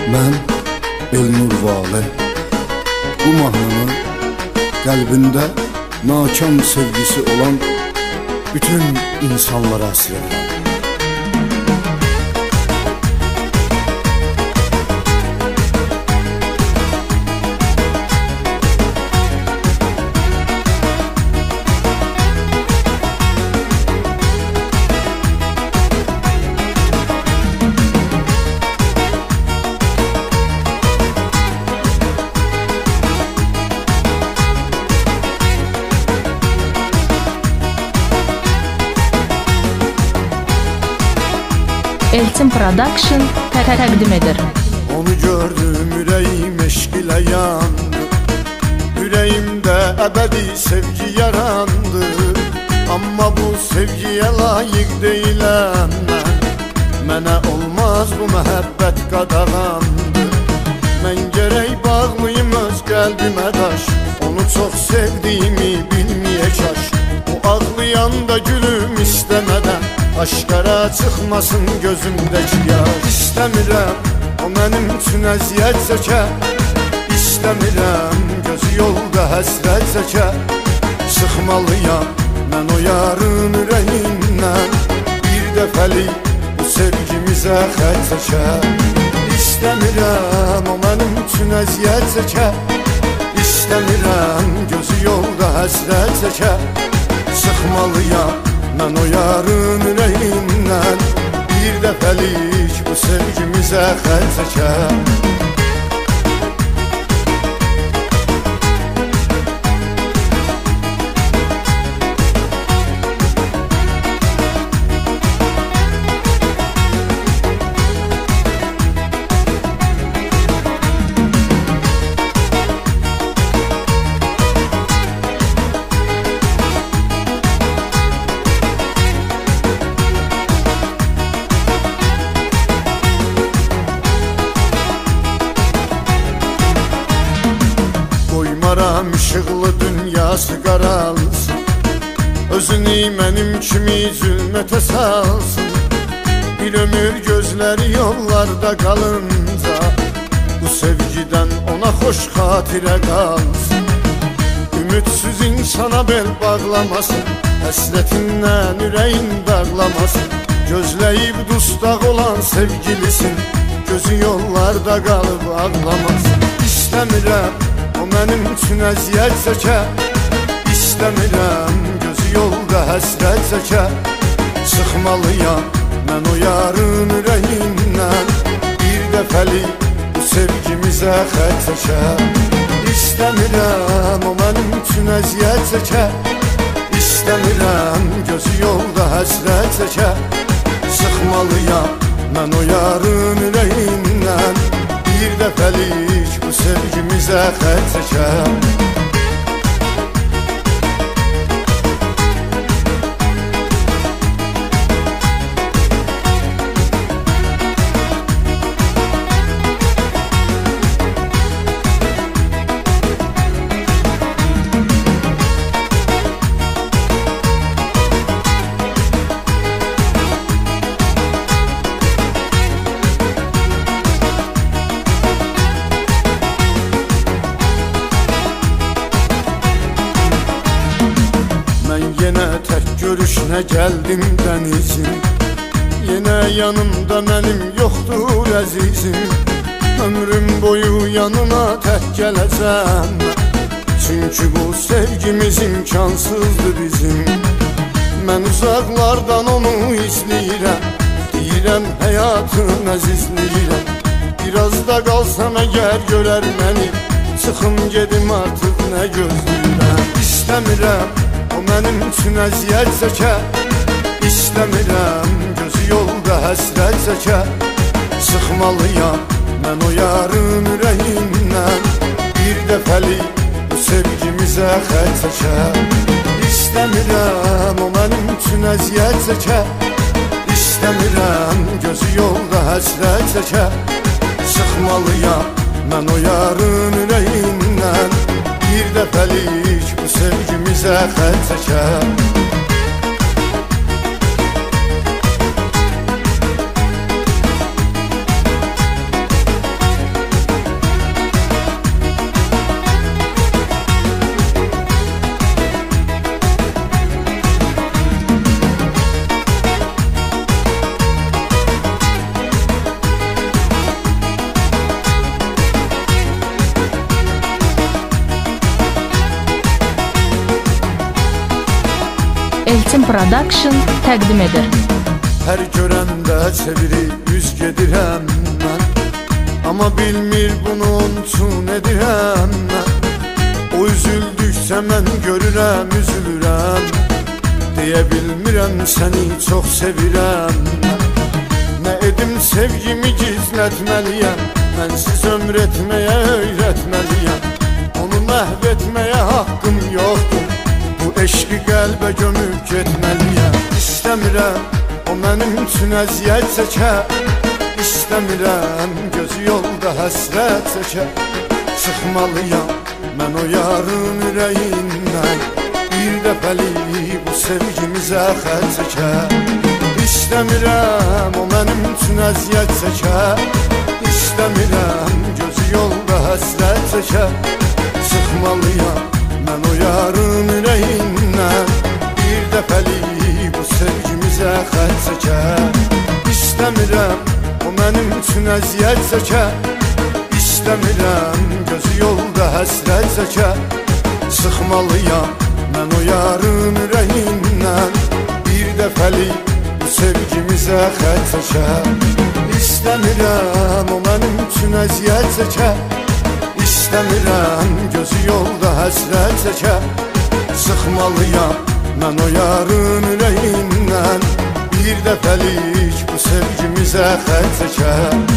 Mən Elnur Vali bu mahnını qəlbində nakam sevgisi olan bütün insanlara əsr edirəm. Elçin Production təqdim edir. Onu gördüm, ürəyim eşq ilə yandı. Ürəyimdə əbədi sevgi yarandı. Amma bu sevgiyə layiq deyiləm mən. Mənə olmaz bu məhəbbət qadağandı. Mən gərək bağlıyım öz qəlbimə daş. Onu çox sevdiyimi bilməyə kaş. O ağlayanda gülüm istəmədən aşkara çıxmasın gözümdəki yaş. İstəmirəm o mənim üçün əziyyət çəkə. İstəmirəm gözü yolda həsrət çəkə. Sıxmalıyam mən o yarın ürəyindən. Bir dəfəlik bu sevgimizə xətt çəkə. İstəmirəm o mənim üçün əziyyət çəkə. İstəmirəm gözü yolda həsrət çəkə. Sıxmalıyam mən o yarın ürəyindən. Bir dəfəlik bu sevgimizə xətt çəkə. Qoymaram işıqlı dünyası qaralsın. Özünü mənim kimi zülmətə salsın. Bir ömür gözləri yollarda qalınca bu sevgidən ona xoş xatirə qalsın. Ümidsiz insana bel bağlamasın. Həsrətindən ürəyin dağlamasın. Gözləyib dustaq olan sevgilisin. Gözü yollarda qalıb ağlamasın. İstəmirəm o mənim üçün əziyyət çəkə. İstəmirəm gözü yolda həsrət çəkə. Sıxmalıyam mən o yarın ürəyindən. Bir dəfəlik bu sevgimizə xətt çəkə. İstəmirəm o mənim üçün əziyyət çəkə. İstəmirəm gözü yolda həsrət çəkə. Sıxmalıyam mən o yarın ürəyindən. Bir dəfəlik bu sevgimizə xətt çəkə. Yenə tək görüşünə gəldim dənizim. Yenə yanımda mənim yoxdur əzizim. Ömrüm boyu yanına tək gələcəm. Çünki bu sevgimiz imkansızdır bizim. Mən uzaqlardan onu izləyirəm. Deyirəm həyatın əzizləyirəm. Biraz da qalsam əgər görər məni. Çıxım gedim artıq nə gözləyirəm. İstəmirəm o mənim üçün əziyyət çəkə. İstəmirəm gözü yolda həsrət çəkə. Sıxmalıyam mən o yarın ürəyindən. Bir dəfəlik bu sevgimizə xətt çəkə. İstəmirəm o mənim üçün əziyyət çəkə. İstəmirəm gözü yolda həsrət çəkə. Sıxmalıyam mən o yarın ürəyindən. Bir dəfəlik bu sevgimizə xətt çəkə. Production təqdim edir. Hər görəndə çevirib üz gedirəm mən, amma bilmir bunu üçün edirəm mən. O üzüldükcə mən görürəm, üzülürəm, deyə bilmirəm səni çox sevirəm mən. Nə edim sevgimi gizlətməliyəm, mənsiz ömr etməyə öyrətməliyəm. Onu məhv etməyə haqqım yoxdur, bu eşqi qəlbə gömüb getməliyəm. İstəmirəm o mənim üçün əziyyət çəkə, İstəmirəm gözü yolda həsrət çəkə. Çıxmalıyam mən o yarın ürəyindən, bir dəfəlik bu sevgimizə xərc çəkə. İstəmirəm o mənim üçün əziyyət çəkə, İstəmirəm gözü yolda həsrət çəkə. Çıxmalıyam mən o yarın ürəyindən, bir dəfəlik bu sevgimizə xərc çəkə. İstəmirəm o mənim üçün əziyyət çəkə, İstəmirəm gözü yolda həsrət çəkə. Sıxmalıyam mən o yarın ürəyindən, bir dəfəlik bu sevgimizə xərc çəkə. İstəmirəm o mənim üçün əziyyət çəkə, İstəmirəm gözü yolda həsrət çəkə. Sıxmalıyam mən o yarın ürəyindən, bir dəfəlik bu sevgimizə xərc çəkə.